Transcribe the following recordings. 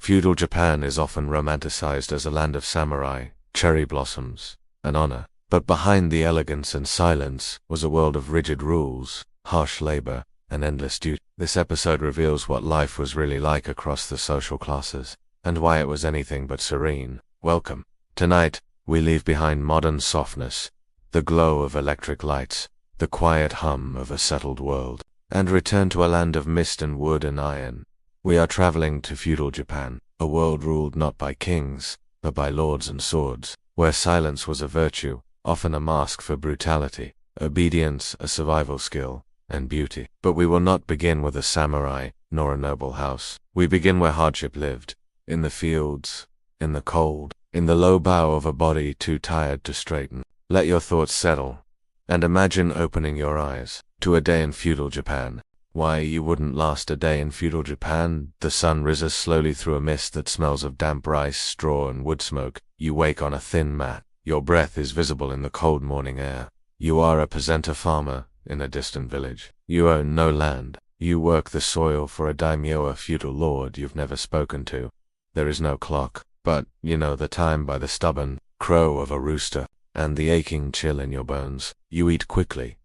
Feudal Japan is often romanticized as a land of samurai, cherry blossoms, and honor. But behind the elegance and silence was a world of rigid rules, harsh labor, and endless duty. This episode reveals what life was really like across the social classes, and why it was anything but serene. Welcome. Tonight, we leave behind modern softness, the glow of electric lights, the quiet hum of a settled world, and return to a land of mist and wood and iron. We are traveling to feudal Japan, a world ruled not by kings, but by lords and swords, where silence was a virtue, often a mask for brutality, obedience a survival skill, and beauty. But we will not begin with a samurai, nor a noble house. We begin where hardship lived, in the fields, in the cold, in the low bow of a body too tired to straighten. Let your thoughts settle, and imagine opening your eyes to a day in feudal Japan. Why, you wouldn't last a day in feudal Japan. The sun rises slowly through a mist that smells of damp rice, straw, and wood smoke. You wake on a thin mat. Your breath is visible in the cold morning air. You are a peasant farmer in a distant village. You own no land. You work the soil for a daimyo, a feudal lord you've never spoken to. There is no clock, but you know the time by the stubborn crow of a rooster and the aching chill in your bones. You eat quickly.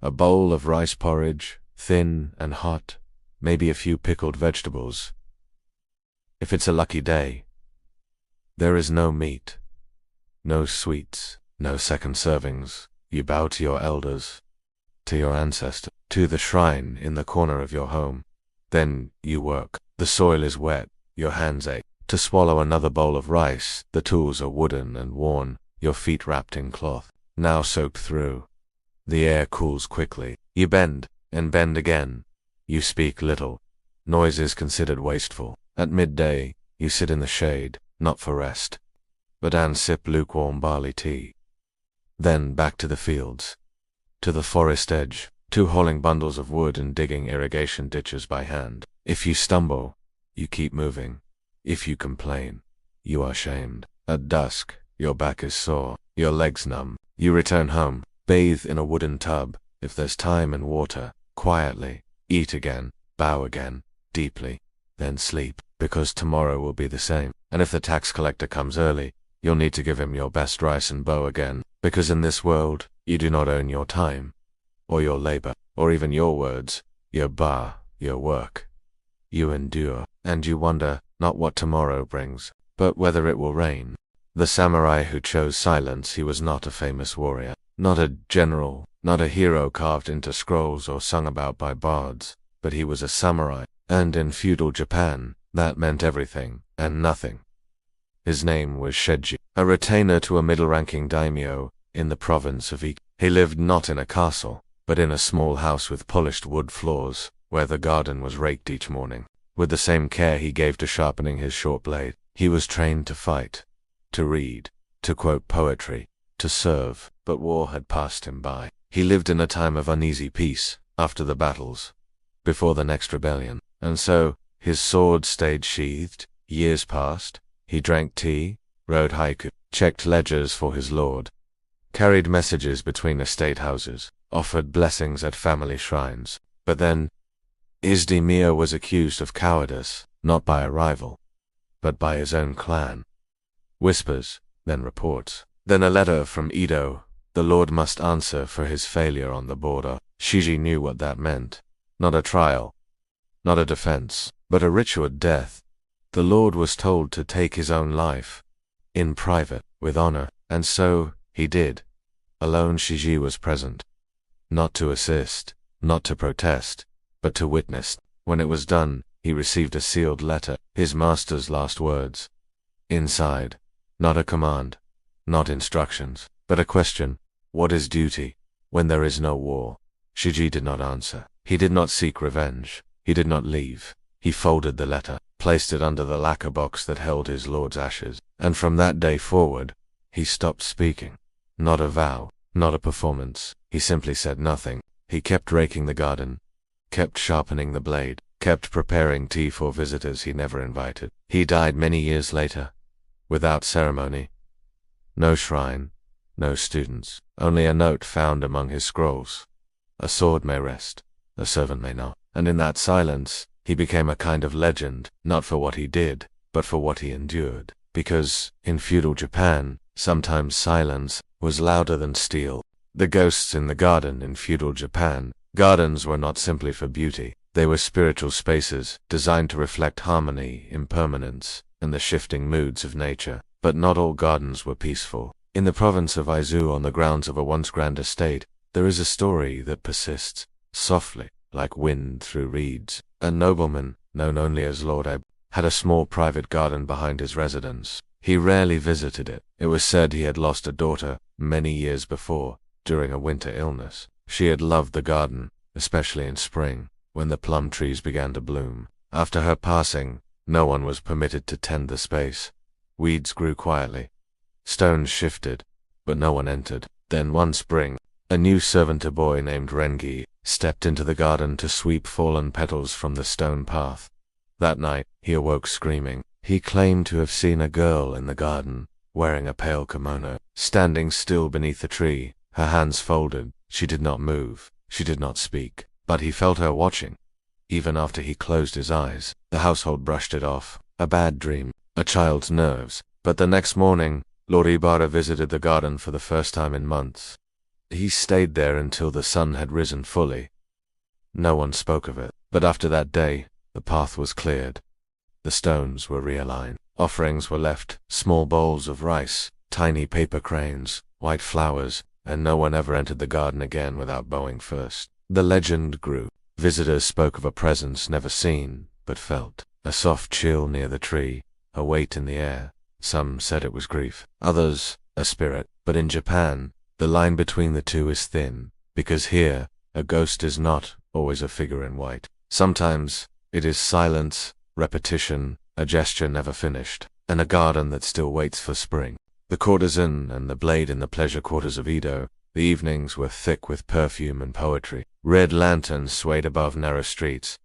A bowl of rice porridge, thin and hot, maybe a few pickled vegetables. If it's a lucky day, there is no meat, no sweets, no second servings. You bow to your elders, to your ancestors, to the shrine in the corner of your home. Then you work. The soil is wet, your hands ache. To swallow another bowl of rice, the tools are wooden and worn, your feet wrapped in cloth, now soaked through. The air cools quickly. You bend, and bend again. You speak little. Noise is considered wasteful. At midday, you sit in the shade, not for rest, but and sip lukewarm barley tea. Then back to the fields, to the forest edge, to hauling bundles of wood and digging irrigation ditches by hand. If you stumble, you keep moving. If you complain, you are shamed. At dusk, your back is sore, your legs numb. You return home, bathe in a wooden tub, if there's time and water, quietly, eat again, bow again, deeply, then sleep, because tomorrow will be the same. And if the tax collector comes early, you'll need to give him your best rice and bow again, because in this world, you do not own your time, or your labor, or even your words, your work. You endure, and you wonder, not what tomorrow brings, but whether it will rain. The samurai who chose silence, he was not a famous warrior, not a general, not a hero carved into scrolls or sung about by bards, but he was a samurai, and in feudal Japan, that meant everything, and nothing. His name was Sheiji, a retainer to a middle-ranking daimyo in the province of Ike. He lived not in a castle, but in a small house with polished wood floors, where the garden was raked each morning. With the same care he gave to sharpening his short blade, he was trained to fight, to read, to quote poetry, to serve, but war had passed him by. He lived in a time of uneasy peace, after the battles, before the next rebellion, and so, his sword stayed sheathed. Years passed. He drank tea, wrote haiku, checked ledgers for his lord, carried messages between estate houses, offered blessings at family shrines. But then, his daimyo was accused of cowardice, not by a rival, but by his own clan. Whispers, then reports, then a letter from Edo. The lord must answer for his failure on the border. Sheiji knew what that meant. Not a trial, not a defense, but a ritual death. The lord was told to take his own life, in private, with honor, and so he did. Alone Sheiji was present, not to assist, not to protest, but to witness. When it was done, he received a sealed letter, his master's last words. Inside, not a command, not instructions, but a question: what is duty when there is no war? Sheiji did not answer. He did not seek revenge. He did not leave. He folded the letter, placed it under the lacquer box that held his lord's ashes, and from that day forward, he stopped speaking. Not a vow, not a performance. He simply said nothing. He kept raking the garden, kept sharpening the blade, kept preparing tea for visitors he never invited. He died many years later, without ceremony. No shrine, no students, only a note found among his scrolls. A sword may rest, a servant may not. And in that silence, he became a kind of legend, not for what he did, but for what he endured. Because, in feudal Japan, sometimes silence was louder than steel. The ghosts in the garden in feudal Japan. Gardens were not simply for beauty. They were spiritual spaces, designed to reflect harmony, impermanence, and the shifting moods of nature. But not all gardens were peaceful. In the province of Aizu, on the grounds of a once grand estate, there is a story that persists, softly, like wind through reeds. A nobleman, known only as Lord Eb, had a small private garden behind his residence. He rarely visited it. It was said he had lost a daughter many years before, during a winter illness. She had loved the garden, especially in spring, when the plum trees began to bloom. After her passing, no one was permitted to tend the space. Weeds grew quietly. Stones shifted, but no one entered. Then one spring, a new servant, a boy named Rengi, stepped into the garden to sweep fallen petals from the stone path. That night, he awoke screaming. He claimed to have seen a girl in the garden, wearing a pale kimono, standing still beneath the tree, her hands folded. She did not move, she did not speak, but he felt her watching. Even after he closed his eyes, the household brushed it off. A bad dream, a child's nerves. But the next morning, Lord Ibarra visited the garden for the first time in months. He stayed there until the sun had risen fully. No one spoke of it, but after that day, the path was cleared. The stones were realigned. Offerings were left, small bowls of rice, tiny paper cranes, white flowers, and no one ever entered the garden again without bowing first. The legend grew. Visitors spoke of a presence never seen, but felt. A soft chill near the tree, a weight in the air. Some said it was grief, others, a spirit. But in Japan, the line between the two is thin, because here, a ghost is not always a figure in white. Sometimes, it is silence, repetition, a gesture never finished, and a garden that still waits for spring. The courtesan and the blade in the pleasure quarters of Edo. The evenings were thick with perfume and poetry. Red lanterns swayed above narrow streets.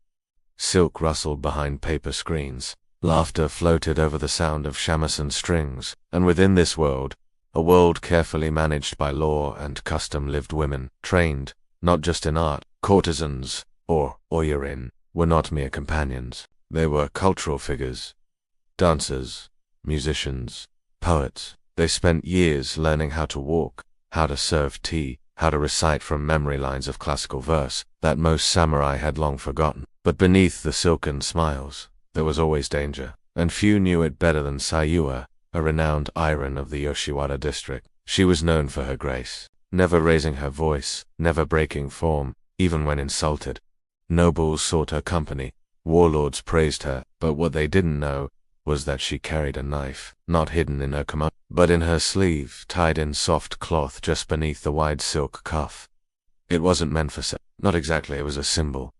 Silk rustled behind paper screens. Laughter floated over the sound of shamisen strings. And within this world, a world carefully managed by law and custom, lived women, trained, not just in art. Courtesans, or oyorin, were not mere companions. They were cultural figures. Dancers, musicians, poets. They spent years learning how to walk, how to serve tea, how to recite from memory lines of classical verse that most samurai had long forgotten. But beneath the silken smiles, there was always danger, and few knew it better than Sayua, a renowned iron of the Yoshiwara district. She was known for her grace, never raising her voice, never breaking form, even when insulted. Nobles sought her company, warlords praised her, but what they didn't know was that she carried a knife, not hidden in her kimono, but in her sleeve, tied in soft cloth just beneath the wide silk cuff. It wasn't meant for sex. Not exactly, it was a symbol.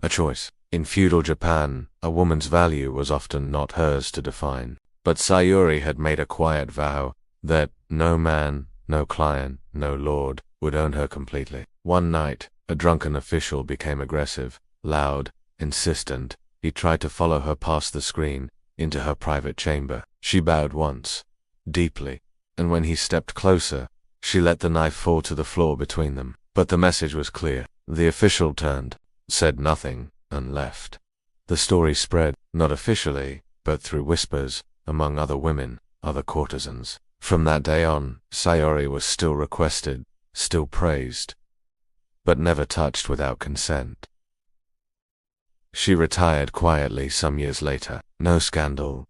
A choice. In feudal Japan, a woman's value was often not hers to define. But Sayuri had made a quiet vow that no man, no client, no lord would own her completely. One night, a drunken official became aggressive, loud, insistent. He tried to follow her past the screen, into her private chamber. She bowed once, deeply, and when he stepped closer, she let the knife fall to the floor between them. But the message was clear. The official turned, said nothing, and left. The story spread, not officially, but through whispers, among other women, other courtesans. From that day on, Sayuri was still requested, still praised, but never touched without consent. She retired quietly some years later. No scandal,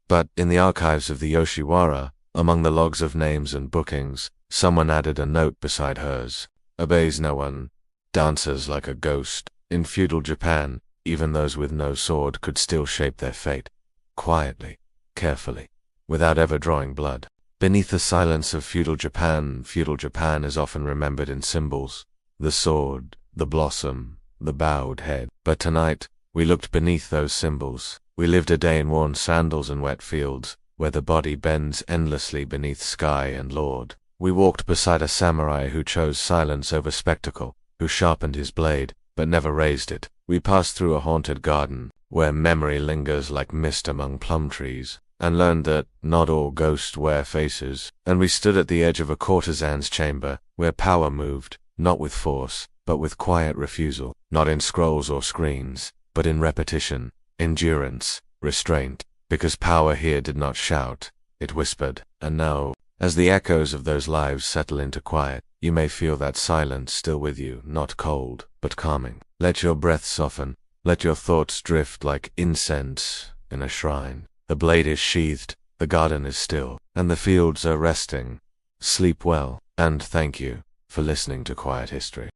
but in the archives of the Yoshiwara, among the logs of names and bookings, someone added a note beside hers. Obeys no one. Dances like a ghost. In feudal Japan, even those with no sword could still shape their fate. Quietly, carefully, without ever drawing blood. Beneath the silence of feudal Japan is often remembered in symbols. The sword, the blossom, the bowed head. But tonight, we looked beneath those symbols. We lived a day in worn sandals and wet fields, where the body bends endlessly beneath sky and lord. We walked beside a samurai who chose silence over spectacle, who sharpened his blade, but never raised it. We passed through a haunted garden, where memory lingers like mist among plum trees, and learned that not all ghosts wear faces. And we stood at the edge of a courtesan's chamber, where power moved, not with force, but with quiet refusal, not in scrolls or screens, but in repetition, endurance, restraint. because power here did not shout, it whispered. And now, as the echoes of those lives settle into quiet, you may feel that silence still with you, not cold, but calming. Let your breath soften, let your thoughts drift like incense in a shrine. The blade is sheathed, the garden is still, and the fields are resting. Sleep well, and thank you for listening to Quiet History.